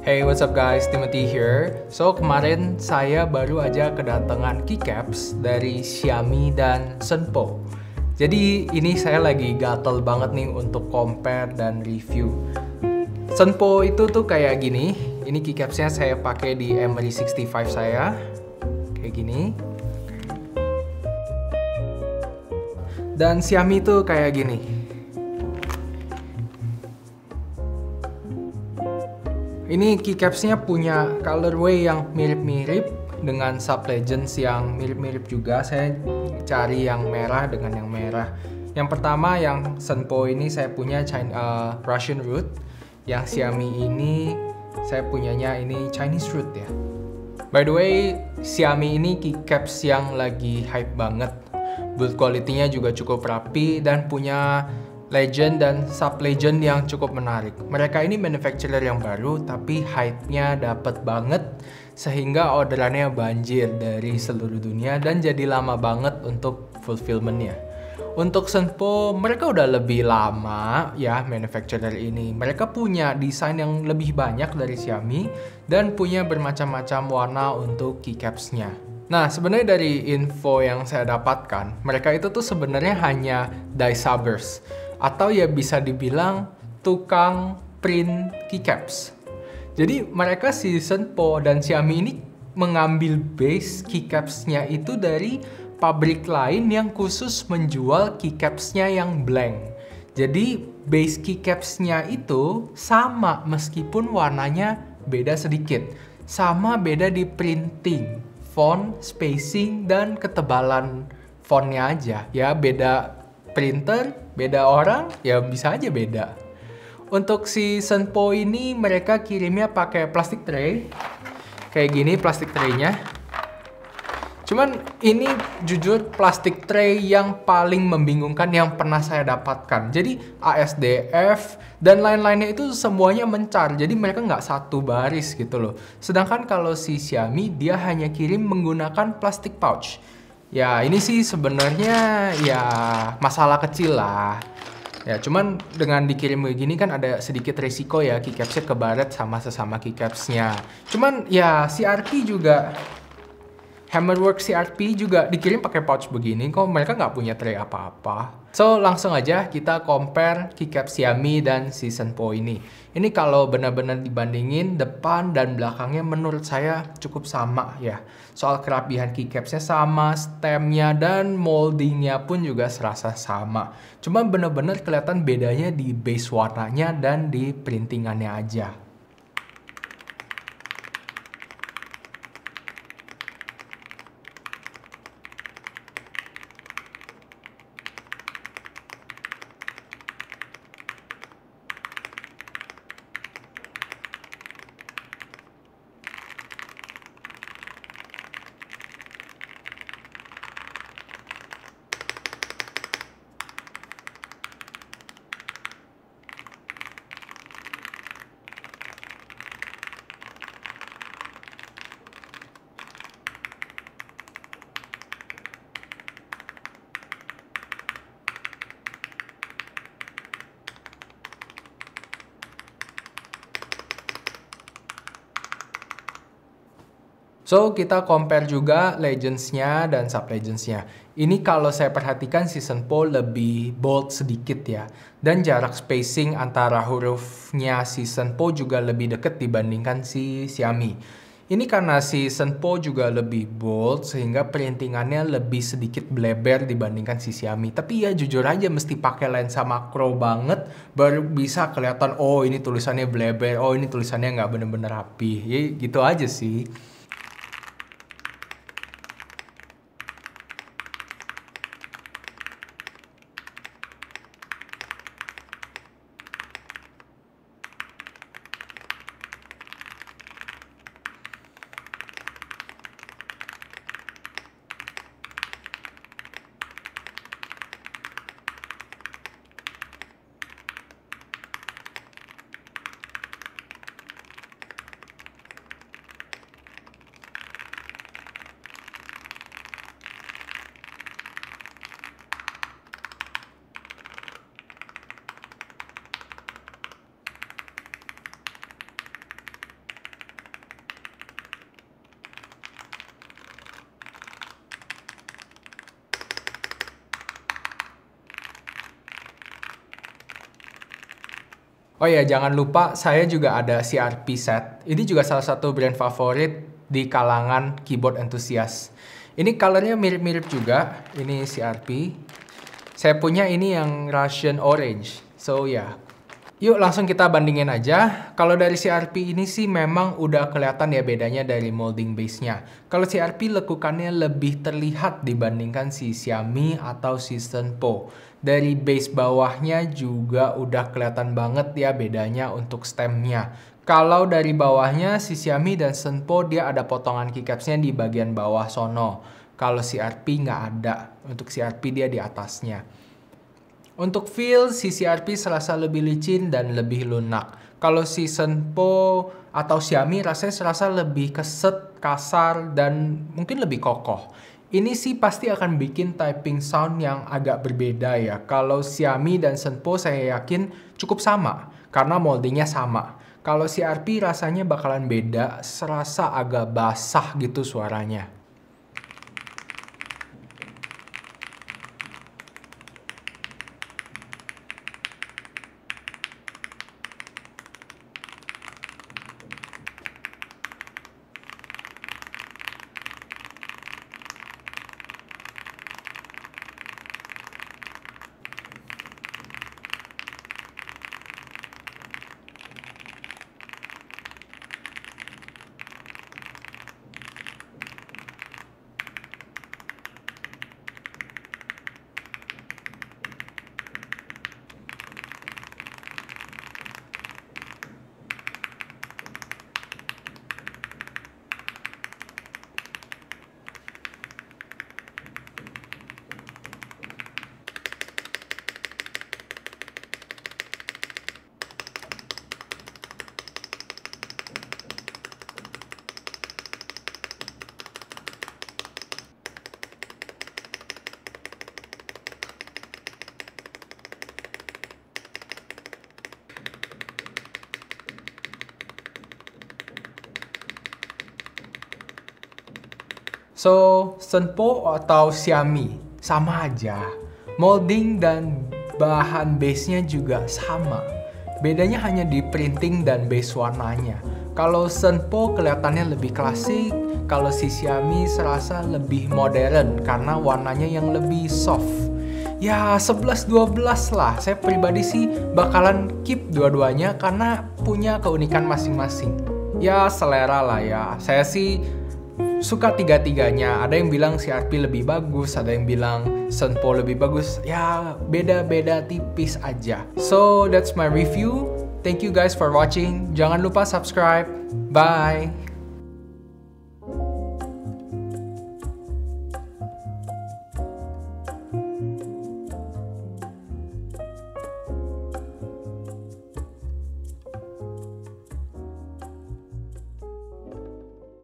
Hey, what's up guys? Timothy here. So, kemarin saya baru aja kedatangan keycaps dari Xiaomi dan Senpo. Jadi, ini saya lagi gatel banget nih untuk compare dan review. Senpo itu tuh kayak gini. Ini keycapsnya saya pakai di MRI65 saya. Kayak gini. Dan Xiaomi tuh kayak gini. Ini keycapsnya punya colorway yang mirip-mirip dengan Sub Legends yang mirip-mirip juga. Saya cari yang merah dengan yang merah. Yang pertama yang Senpo ini saya punya Russian root. Yang Xiaomi ini saya punyanya ini Chinese root ya. By the way, Xiaomi ini keycaps yang lagi hype banget. Build quality-nya juga cukup rapi dan punya legend dan sub legend yang cukup menarik. Mereka ini manufacturer yang baru tapi hype-nya dapet banget sehingga orderannya banjir dari seluruh dunia dan jadi lama banget untuk fulfillment-nya. Untuk Senpo, mereka udah lebih lama ya manufacturer ini. Mereka punya desain yang lebih banyak dari Xiaomi dan punya bermacam-macam warna untuk keycaps-nya. Nah, sebenarnya dari info yang saya dapatkan, mereka itu tuh sebenarnya hanya die subbers atau ya bisa dibilang tukang print keycaps. Jadi mereka si Senpo dan Xiaomi ini mengambil base keycaps-nya itu dari pabrik lain yang khusus menjual keycaps-nya yang blank. Jadi base keycaps-nya itu sama meskipun warnanya beda sedikit. Sama beda di printing, font, spacing, dan ketebalan fontnya aja. Ya beda printer, beda orang, ya bisa aja beda. Untuk si Senpo ini mereka kirimnya pakai plastik tray. Kayak gini plastik traynya. Cuman ini jujur plastik tray yang paling membingungkan yang pernah saya dapatkan. Jadi ASDF dan lain-lainnya itu semuanya mencar. Jadi mereka nggak satu baris gitu loh. Sedangkan kalau si Xiaomi dia hanya kirim menggunakan plastik pouch. Ya ini sih sebenarnya ya masalah kecil lah. Ya cuman dengan dikirim begini kan ada sedikit resiko ya keycapsnya kebaret sama sesama keycapsnya. Cuman ya CRP juga Hammerworks CRP juga dikirim pakai pouch begini kok mereka nggak punya tray apa-apa. So langsung aja kita compare keycaps Xiaomi dan si Senpo ini. Ini kalau benar-benar dibandingin depan dan belakangnya menurut saya cukup sama ya. Soal kerapihan keycapsnya sama, stemnya dan moldingnya pun juga serasa sama. Cuma benar-benar kelihatan bedanya di base warnanya dan di printingannya aja. So, kita compare juga Legends-nya dan Sub-Legends-nya. Ini kalau saya perhatikan si Senpo lebih bold sedikit ya. Dan jarak spacing antara hurufnya si Senpo juga lebih deket dibandingkan si Xiaomi. Ini karena si Senpo juga lebih bold sehingga printingannya lebih sedikit bleber dibandingkan si Xiaomi. Tapi ya jujur aja mesti pakai lensa makro banget baru bisa kelihatan oh ini tulisannya bleber, oh ini tulisannya nggak bener-bener rapi. Ya gitu aja sih. Oh ya, jangan lupa saya juga ada CRP set. Ini juga salah satu brand favorit di kalangan keyboard enthusiast. Ini colornya mirip-mirip juga. Ini CRP. Saya punya ini yang Russian Orange. So ya. Yuk langsung kita bandingin aja. Kalau dari CRP ini sih memang udah kelihatan ya bedanya dari molding base-nya. Kalau CRP lekukannya lebih terlihat dibandingkan si Xiaomi atau si Senpo. Dari base bawahnya juga udah kelihatan banget ya bedanya untuk stemnya. Kalau dari bawahnya si Xiaomi dan Senpo dia ada potongan keycapsnya di bagian bawah sono. Kalau CRP nggak ada. Untuk CRP dia di atasnya. Untuk feel, si CRP serasa lebih licin dan lebih lunak. Kalau si Senpo atau Xiaomi rasanya serasa lebih keset, kasar, dan mungkin lebih kokoh. Ini sih pasti akan bikin typing sound yang agak berbeda ya. Kalau Xiaomi dan Senpo saya yakin cukup sama, karena moldingnya sama. Kalau CRP rasanya bakalan beda, serasa agak basah gitu suaranya. So, Senpo atau Xiaomi sama aja. Molding dan bahan base-nya juga sama. Bedanya hanya di printing dan base warnanya. Kalau Senpo kelihatannya lebih klasik, kalau si Xiaomi serasa lebih modern karena warnanya yang lebih soft. Ya 11-12 lah, saya pribadi sih bakalan keep dua-duanya karena punya keunikan masing-masing. Ya selera lah ya, saya sih suka tiga-tiganya. Ada yang bilang CRP lebih bagus, ada yang bilang Senpo lebih bagus. Ya beda-beda tipis aja. So that's my review. Thank you guys for watching. Jangan lupa subscribe. Bye.